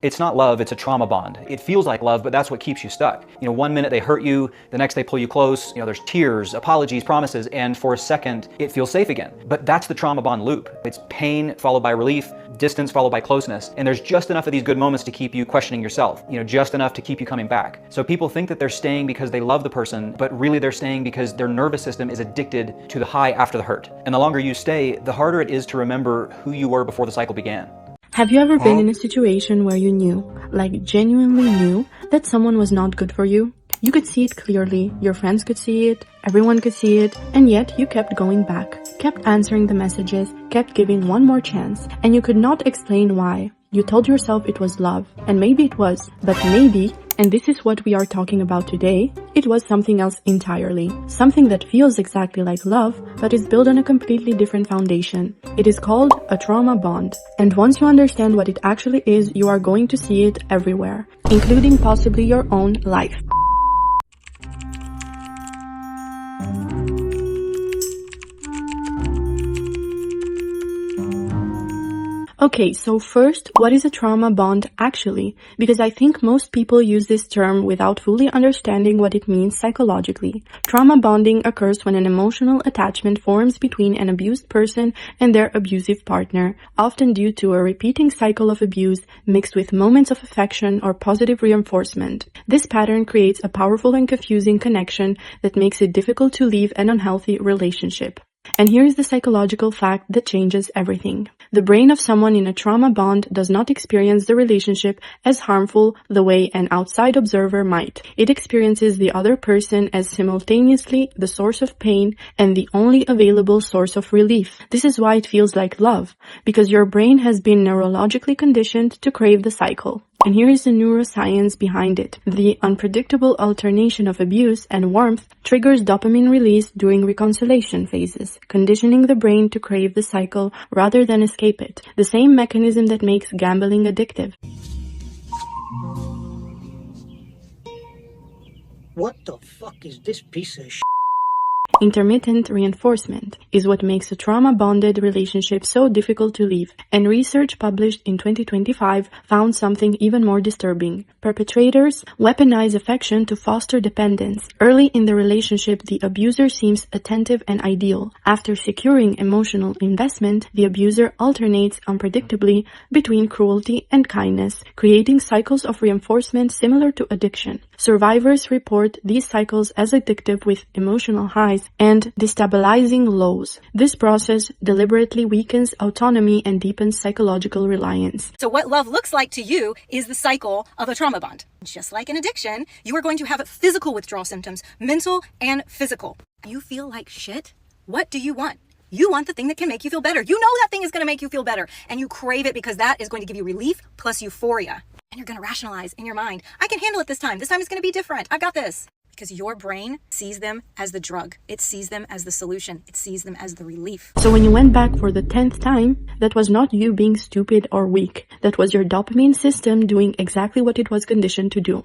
It's not love, it's a trauma bond. It feels like love, but that's what keeps you stuck. One minute they hurt you, the next they pull you close, there's tears, apologies, promises, and for a second, it feels safe again. But that's the trauma bond loop. It's pain followed by relief, distance followed by closeness, and there's just enough of these good moments to keep you questioning yourself, just enough to keep you coming back. So people think that they're staying because they love the person, but really they're staying because their nervous system is addicted to the high after the hurt. And the longer you stay, the harder it is to remember who you were before the cycle began. Have you ever been in a situation where you knew, like genuinely knew, that someone was not good for you? You could see it clearly, your friends could see it, everyone could see it, and yet you kept going back, kept answering the messages, kept giving one more chance, and you could not explain why. You told yourself it was love, and maybe it was, but maybe, and this is what we are talking about today, it was something else entirely. Something that feels exactly like love, but is built on a completely different foundation. It is called a trauma bond. And once you understand what it actually is, you are going to see it everywhere, including possibly your own life. Okay, so first, what is a trauma bond actually? Because I think most people use this term without fully understanding what it means psychologically. Trauma bonding occurs when an emotional attachment forms between an abused person and their abusive partner, often due to a repeating cycle of abuse mixed with moments of affection or positive reinforcement. This pattern creates a powerful and confusing connection that makes it difficult to leave an unhealthy relationship. And here is the psychological fact that changes everything. The brain of someone in a trauma bond does not experience the relationship as harmful the way an outside observer might. It experiences the other person as simultaneously the source of pain and the only available source of relief. This is why it feels like love, because your brain has been neurologically conditioned to crave the cycle. And here is the neuroscience behind it. The unpredictable alternation of abuse and warmth triggers dopamine release during reconciliation phases, conditioning the brain to crave the cycle rather than escape it. The same mechanism that makes gambling addictive. What the fuck is this piece of shit? Intermittent reinforcement is what makes a trauma-bonded relationship so difficult to leave, and research published in 2025 found something even more disturbing. Perpetrators weaponize affection to foster dependence. Early in the relationship, the abuser seems attentive and ideal. After securing emotional investment, the abuser alternates unpredictably between cruelty and kindness, creating cycles of reinforcement similar to addiction. Survivors report these cycles as addictive with emotional highs and destabilizing lows. This process deliberately weakens autonomy and deepens psychological reliance. So what love looks like to you is the cycle of a trauma bond. Just like an addiction, you are going to have physical withdrawal symptoms, mental and physical. You feel like shit? What do you want? You want the thing that can make you feel better. You know that thing is going to make you feel better, and you crave it because that is going to give you relief plus euphoria. And you're going to rationalize in your mind, I can handle it this time. This time it's going to be different. I've got this. Because your brain sees them as the drug. It sees them as the solution. It sees them as the relief. So when you went back for the 10th time, that was not you being stupid or weak. That was your dopamine system doing exactly what it was conditioned to do.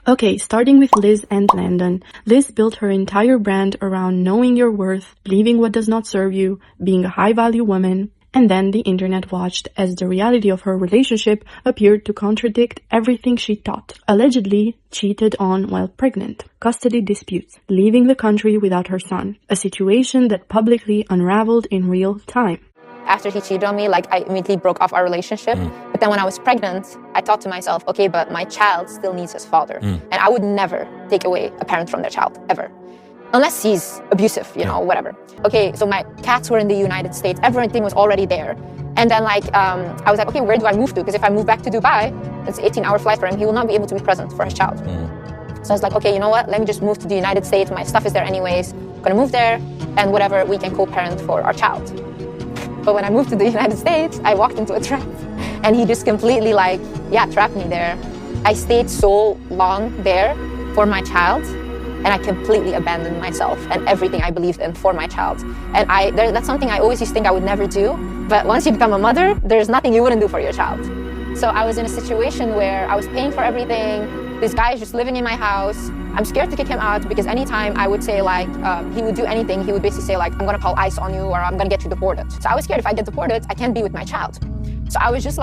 Okay, starting with Liz and Landon. Liz built her entire brand around knowing your worth, leaving what does not serve you, being a high-value woman. And then the internet watched as the reality of her relationship appeared to contradict everything she taught. Allegedly cheated on while pregnant, custody disputes, leaving the country without her son, a situation that publicly unraveled in real time. After he cheated on me, I immediately broke off our relationship. But then when I was pregnant, I thought to myself, okay, but my child still needs his father. And I would never take away a parent from their child, ever. Unless he's abusive, whatever. Okay, so my cats were in the United States. Everything was already there. And then I was like, okay, where do I move to? Because if I move back to Dubai, it's an 18-hour flight for him. He will not be able to be present for his child. So I was like, okay, you know what? Let me just move to the United States. My stuff is there anyways. I'm gonna move there, and whatever, we can co-parent for our child. But when I moved to the United States, I walked into a trap. And he just completely trapped me there. I stayed so long there for my child. And I completely abandoned myself and everything I believed in for my child. And that's something I always used to think I would never do. But once you become a mother, there's nothing you wouldn't do for your child. So I was in a situation where I was paying for everything. This guy is just living in my house. I'm scared to kick him out because anytime I would say he would do anything, he would basically say I'm gonna call ICE on you or I'm gonna get you deported. So I was scared if I get deported, I can't be with my child. So I was just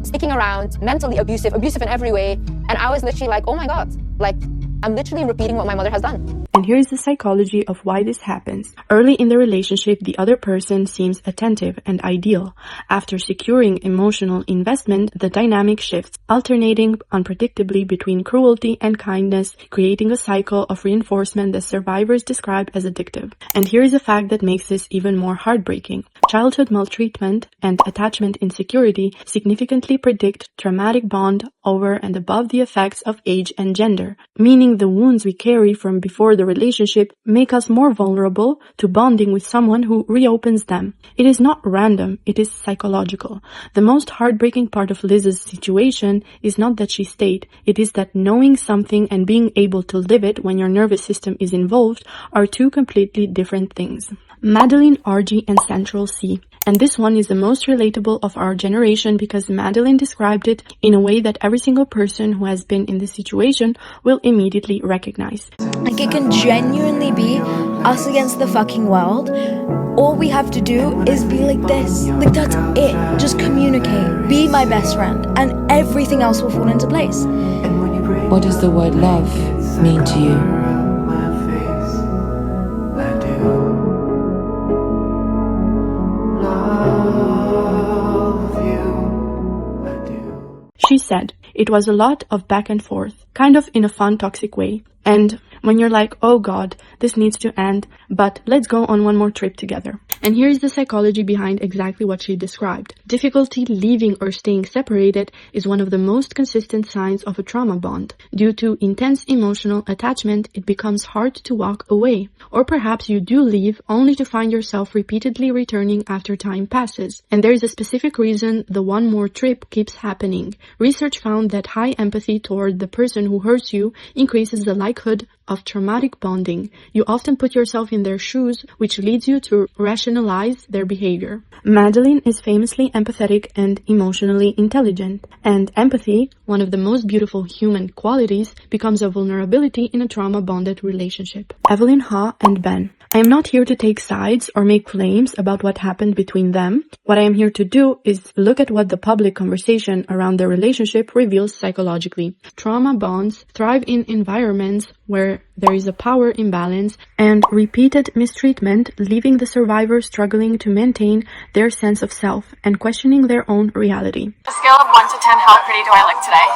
staying sticking around, mentally abusive in every way. And I was literally like, oh my God, like I'm literally repeating what my mother has done. And here is the psychology of why this happens. Early in the relationship, the other person seems attentive and ideal. After securing emotional investment, the dynamic shifts, alternating unpredictably between cruelty and kindness, creating a cycle of reinforcement that survivors describe as addictive. And here is a fact that makes this even more heartbreaking. Childhood maltreatment and attachment insecurity significantly predict traumatic bond over and above the effects of age and gender, meaning the wounds we carry from before the relationship make us more vulnerable to bonding with someone who reopens them. It is not random, it is psychological. The most heartbreaking part of Liz's situation is not that she stayed, it is that knowing something and being able to live it when your nervous system is involved are two completely different things. Madeline, RG, and Central C. And this one is the most relatable of our generation because Madeline described it in a way that every single person who has been in this situation will immediately recognize. Like, it can genuinely be us against the fucking world. All we have to do is be like this. Like, that's it. Just communicate. Be my best friend. And everything else will fall into place. What does the word love mean to you? She said, it was a lot of back and forth, kind of in a fun, toxic way. And when you're like, oh God, this needs to end, but let's go on one more trip together. And here's the psychology behind exactly what she described. Difficulty leaving or staying separated is one of the most consistent signs of a trauma bond. Due to intense emotional attachment, it becomes hard to walk away. Or perhaps you do leave only to find yourself repeatedly returning after time passes. And there is a specific reason the one more trip keeps happening. Research found that high empathy toward the person who hurts you increases the likelihood of traumatic bonding. You often put yourself in their shoes, which leads you to rationalize their behavior. Madeline is famously empathetic and emotionally intelligent, and empathy, one of the most beautiful human qualities, becomes a vulnerability in a trauma-bonded relationship. Evelyn, Ha, and Ben. I am not here to take sides or make claims about what happened between them. What I am here to do is look at what the public conversation around their relationship reveals psychologically. Trauma bonds thrive in environments where there is a power imbalance and repeated mistreatment, leaving the survivor struggling to maintain their sense of self and questioning their own reality. On a scale of 1 to 10, how pretty do I look today?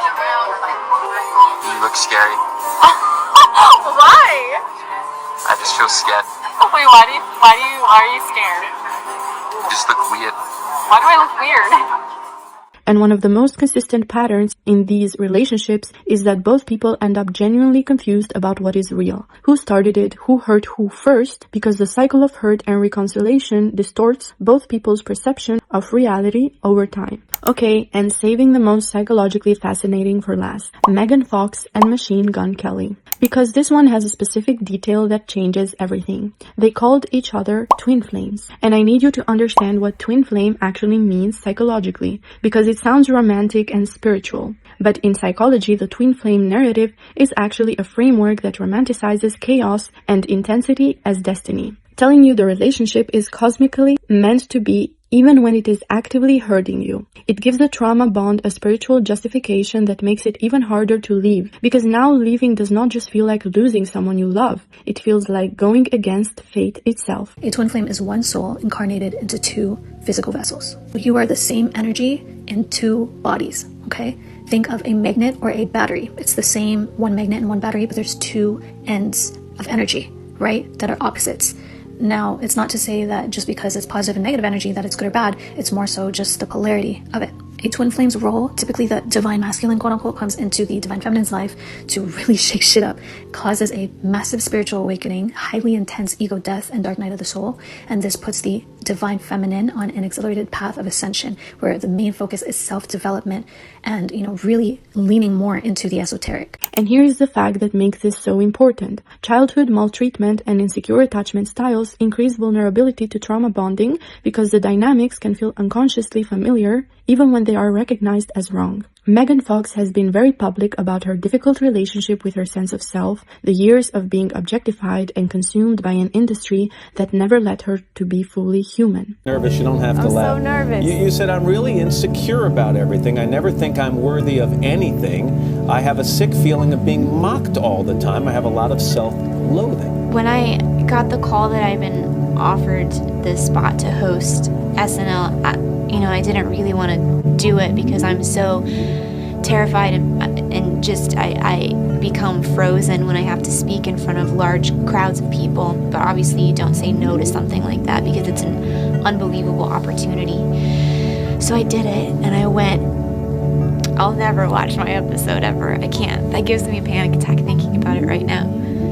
You look scary. Why? I just feel scared. Wait, why are you scared? You just look weird. Why do I look weird? And one of the most consistent patterns in these relationships is that both people end up genuinely confused about what is real. Who started it? Who hurt who first? Because the cycle of hurt and reconciliation distorts both people's perception of reality over time. Okay, and saving the most psychologically fascinating for last. Megan Fox and Machine Gun Kelly. Because this one has a specific detail that changes everything. They called each other twin flames. And I need you to understand what twin flame actually means psychologically, because it sounds romantic and spiritual. But in psychology, the twin flame narrative is actually a framework that romanticizes chaos and intensity as destiny, telling you the relationship is cosmically meant to be even when it is actively hurting you. It gives the trauma bond a spiritual justification that makes it even harder to leave, because now leaving does not just feel like losing someone you love, it feels like going against fate itself. A twin flame is one soul incarnated into two physical vessels. You are the same energy in two bodies, okay? Think of a magnet or a battery. It's the same one magnet and one battery, but there's two ends of energy, right, that are opposites. Now, it's not to say that just because it's positive and negative energy that it's good or bad. It's more so just the polarity of it. A twin flame's role, typically the divine masculine, quote unquote, comes into the divine feminine's life to really shake shit up, causes a massive spiritual awakening, highly intense ego death and dark night of the soul. And this puts the divine feminine on an accelerated path of ascension where the main focus is self-development and, really leaning more into the esoteric. And here's the fact that makes this so important. Childhood maltreatment and insecure attachment styles increase vulnerability to trauma bonding because the dynamics can feel unconsciously familiar even when they are recognized as wrong. Megan Fox has been very public about her difficult relationship with her sense of self, the years of being objectified and consumed by an industry that never let her to be fully human. Nervous, you don't have to laugh. I'm so nervous. You said I'm really insecure about everything. I never think I'm worthy of anything. I have a sick feeling of being mocked all the time. I have a lot of self-loathing. When I got the call that I've been offered this spot to host SNL, I didn't really want to do it because I'm so terrified and just I become frozen when I have to speak in front of large crowds of people. But obviously you don't say no to something like that because it's an unbelievable opportunity. So I did it and I went. I'll never watch my episode ever. I can't. That gives me a panic attack thinking about it right now.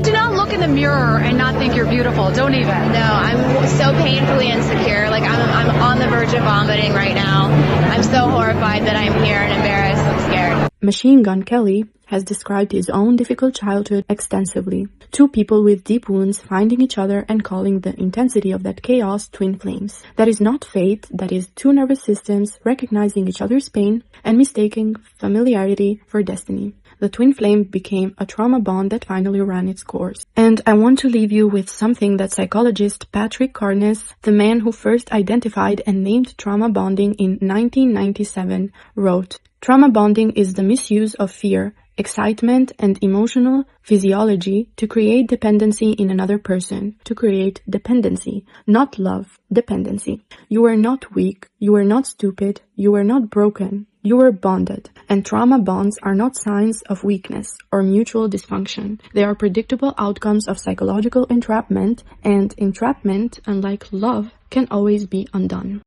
Do not look in the mirror and not think you're beautiful. Don't even. No, I'm so painfully insecure. Like I'm on the verge of vomiting right now. I'm so horrified that I'm here and embarrassed and scared. Machine Gun Kelly has described his own difficult childhood extensively. Two people with deep wounds finding each other and calling the intensity of that chaos twin flames. That is not fate, that is two nervous systems recognizing each other's pain and mistaking familiarity for destiny. The twin flame became a trauma bond that finally ran its course. And I want to leave you with something that psychologist Patrick Carnes, the man who first identified and named trauma bonding in 1997, wrote, "Trauma bonding is the misuse of fear, excitement, and emotional physiology to create dependency in another person, to create dependency, not love, dependency. You are not weak, you are not stupid, you are not broken, you are bonded. And trauma bonds are not signs of weakness or mutual dysfunction. They are predictable outcomes of psychological entrapment, and entrapment, unlike love, can always be undone."